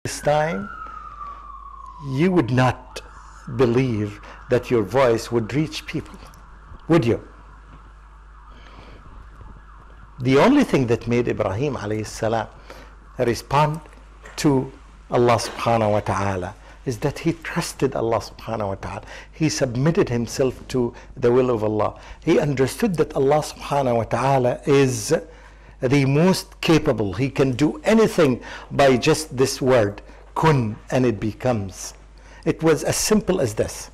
this time, you would not believe that your voice would reach people, would you? The only thing that made Ibrahim alayhi salam respond to Allah subhanahu wa ta'ala is that he trusted Allah subhanahu wa ta'ala. He submitted himself to the will of Allah. He understood that Allah subhanahu wa ta'ala is the most capable. He can do anything by just this word, kun, and it becomes. It was as simple as this.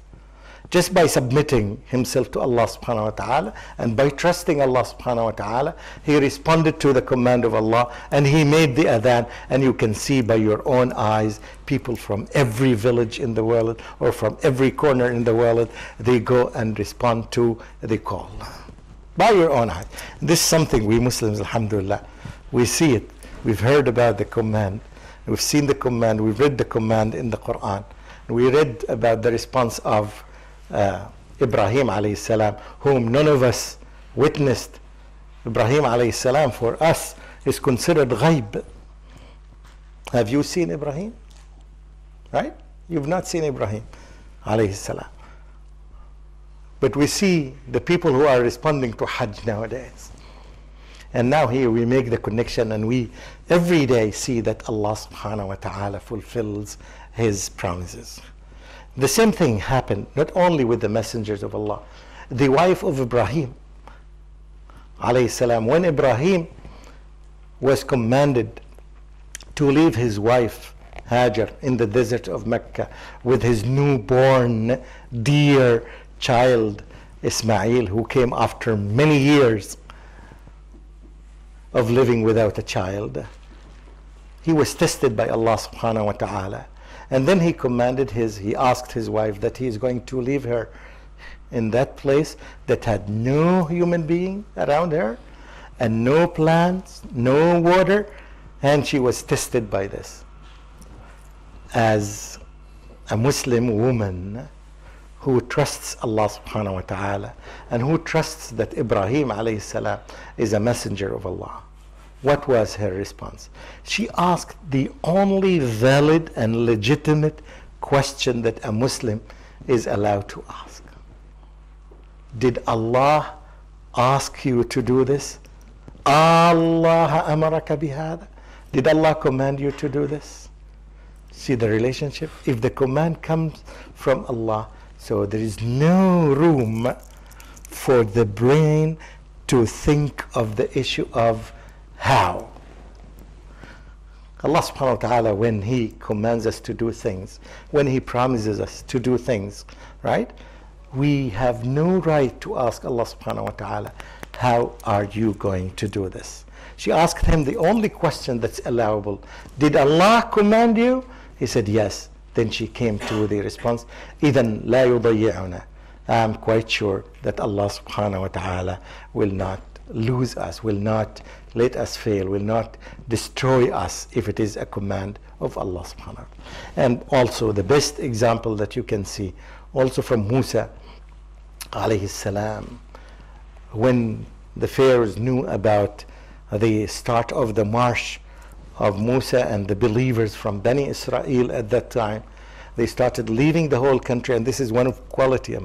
Just by submitting himself to Allah subhanahu wa ta'ala and by trusting Allah subhanahu wa ta'ala, he responded to the command of Allah and he made the adhan. And you can see by your own eyes, people from every village in the world or from every corner in the world, they go and respond to the call. By your own eyes. This is something we Muslims, alhamdulillah, we see it. We've heard about the command. We've seen the command. We've read the command in the Quran. We read about the response of Ibrahim alayhi salam, whom none of us witnessed. Ibrahim alayhi salam for us is considered ghaib. Have you seen Ibrahim? Right? You've not seen Ibrahim alayhi salam. But we see the people who are responding to Hajj nowadays. And now here we make the connection and we every day see that Allah subhanahu wa ta'ala fulfills his promises. The same thing happened not only with the messengers of Allah. The wife of Ibrahim alayhi salam, when Ibrahim was commanded to leave his wife Hajar in the desert of Mecca with his newborn dear child Ismail, who came after many years of living without a child, he was tested by Allah subhanahu wa ta'ala. And then he asked his wife that he is going to leave her in that place that had no human being around her and no plants, no water, and she was tested by this. As a Muslim woman who trusts Allah subhanahu wa ta'ala and who trusts that Ibrahim alayhi salam is a messenger of Allah, what was her response? She asked the only valid and legitimate question that a Muslim is allowed to ask. Did Allah ask you to do this? Allah amaraka bihada? Did Allah command you to do this? See the relationship? If the command comes from Allah, so there is no room for the brain to think of the issue of how. Allah subhanahu wa ta'ala, when he commands us to do things, when he promises us to do things, right? We have no right to ask Allah subhanahu wa ta'ala, how are you going to do this? She asked him the only question that's allowable. Did Allah command you? He said yes. Then she came to the response, إِذًا لَا يُضَيِّعُنَا. I'm quite sure that Allah subhanahu wa ta'ala will not lose us, will not let us fail, will not destroy us if it is a command of Allah subhanahu wa ta'ala. And also the best example that you can see, also from Musa alayhi salam, when the pharaohs knew about the start of the march of Musa and the believers from Bani Israel at that time, they started leaving the whole country, and this is one of quality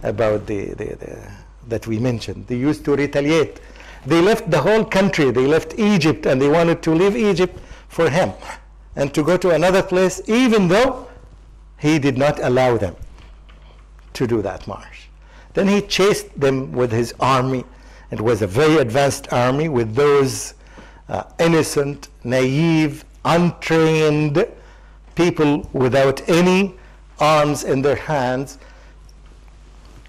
about that we mentioned. They used to retaliate. They left the whole country. They left Egypt, and they wanted to leave Egypt for him and to go to another place, even though he did not allow them to do that march. Then he chased them with his army. It was a very advanced army with those innocent, naive, untrained people without any arms in their hands,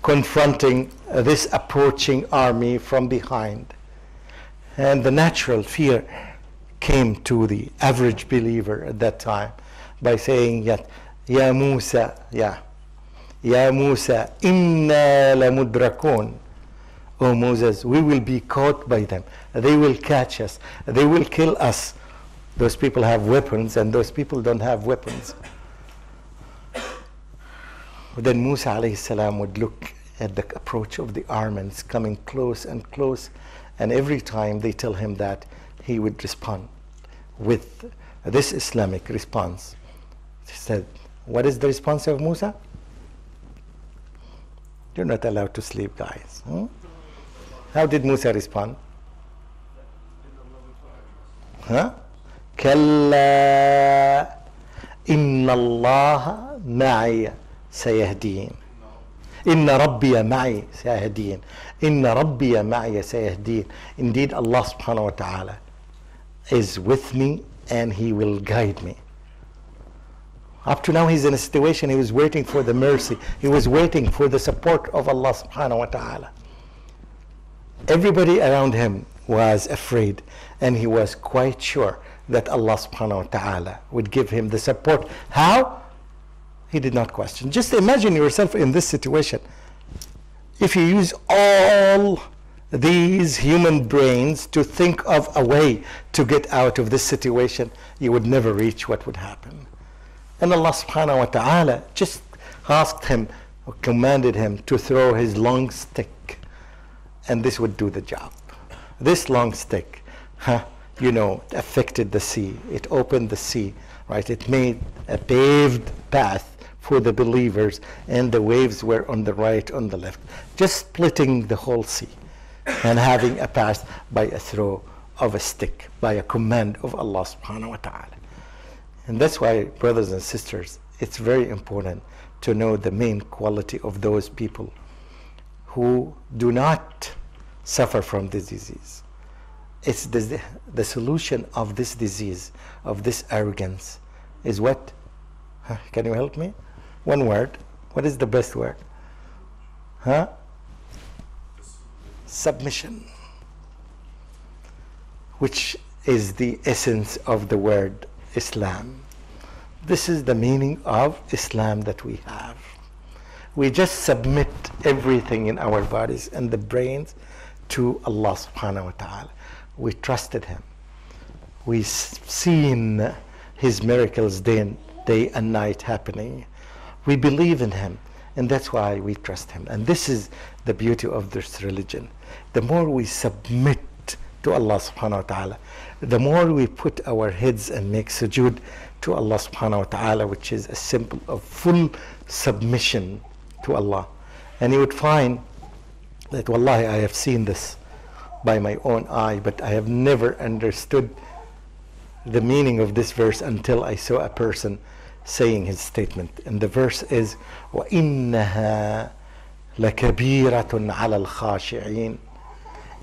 confronting this approaching army from behind. And the natural fear came to the average believer at that time by saying, Ya Musa, Ya Musa, inna lamudrakun. Oh Moses, we will be caught by them. They will catch us. They will kill us. Those people have weapons and those people don't have weapons. Then Musa alayhi salam would look at the approach of the armies coming close and close, and every time they tell him that, he would respond with this Islamic response. He said, what is the response of Musa? You're not allowed to sleep, guys. How did Musa respond? كلا إن الله معي سيهدين إن ربي معي سيهدين إن ربي معي سيهدين. Indeed, Allah subhanahu wa ta'ala is with me and He will guide me. Up to now he's in a situation, he was waiting for the mercy, he was waiting for the support of Allah subhanahu wa ta'ala. Everybody around him was afraid, and he was quite sure that Allah subhanahu wa ta'ala would give him the support. How? He did not question. Just imagine yourself in this situation. If you use all these human brains to think of a way to get out of this situation, you would never reach what would happen. And Allah subhanahu wa ta'ala just asked him, or commanded him to throw his long stick, and this would do the job. This long stick, affected the sea. It opened the sea, right? It made a paved path for the believers, and the waves were on the right, on the left, just splitting the whole sea and having a path by a throw of a stick, by a command of Allah subhanahu wa ta'ala. And that's why, brothers and sisters, it's very important to know the main quality of those people who do not suffer from this disease. It's the solution of this disease, of this arrogance, is what? Can you help me? One word. What is the best word? Submission, which is the essence of the word Islam. This is the meaning of Islam that we have. We just submit everything in our bodies and the brains to Allah subhanahu wa ta'ala. We trusted Him. We've seen His miracles day and night happening. We believe in Him, and that's why we trust Him. And this is the beauty of this religion. The more we submit to Allah subhanahu wa ta'ala, the more we put our heads and make sujood to Allah subhanahu wa ta'ala, which is a symbol of full submission to Allah. And you would find that, wallahi, I have seen this by my own eye, but I have never understood the meaning of this verse until I saw a person saying his statement. And the verse is, وَإِنَّهَا لَكَبِيرَةٌ عَلَى الْخَاشِعِينَ.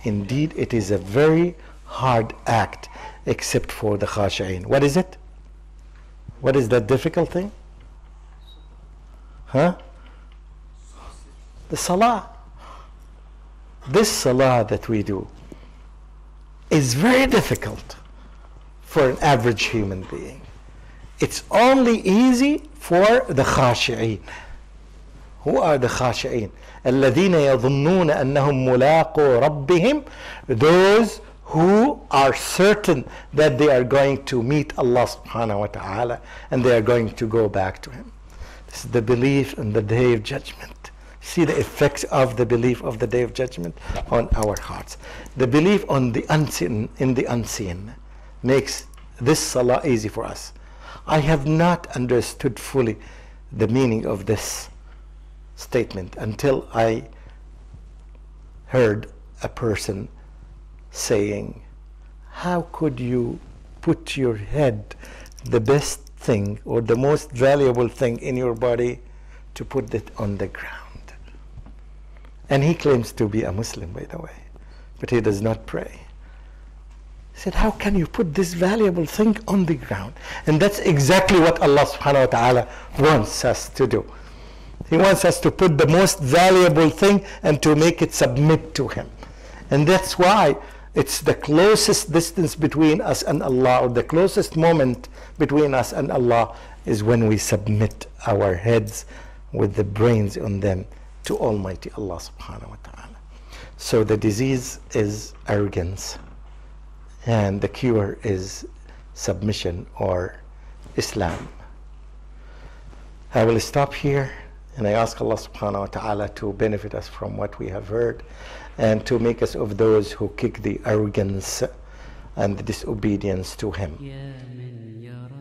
Indeed, it is a very hard act, except for the khashi'in. What is it? What is that difficult thing? The salah. This salah that we do is very difficult for an average human being. It's only easy for the khashi'in. Who are the khashi'in? الذين يظنون أنهم ملاقو ربهم. Those who are certain that they are going to meet Allah subhanahu wa ta'ala and they are going to go back to Him. This is the belief in the Day of Judgment. See the effects of the belief of the Day of Judgment on our hearts. The belief on the unseen, in the unseen, makes this salah easy for us. I have not understood fully the meaning of this statement until I heard a person saying, how could you put your head, the best thing or the most valuable thing in your body, to put it on the ground? And he claims to be a Muslim, by the way, but he does not pray. He said, how can you put this valuable thing on the ground? And that's exactly what Allah subhanahu wa ta'ala wants us to do. He wants us to put the most valuable thing and to make it submit to Him. And that's why it's the closest distance between us and Allah, or the closest moment between us and Allah, is when we submit our heads with the brains on them to Almighty Allah subhanahu wa ta'ala. So the disease is arrogance, and the cure is submission or Islam. I will stop here, and I ask Allah subhanahu wa ta'ala to benefit us from what we have heard, and to make us of those who kick the arrogance and the disobedience to him. يا من يرى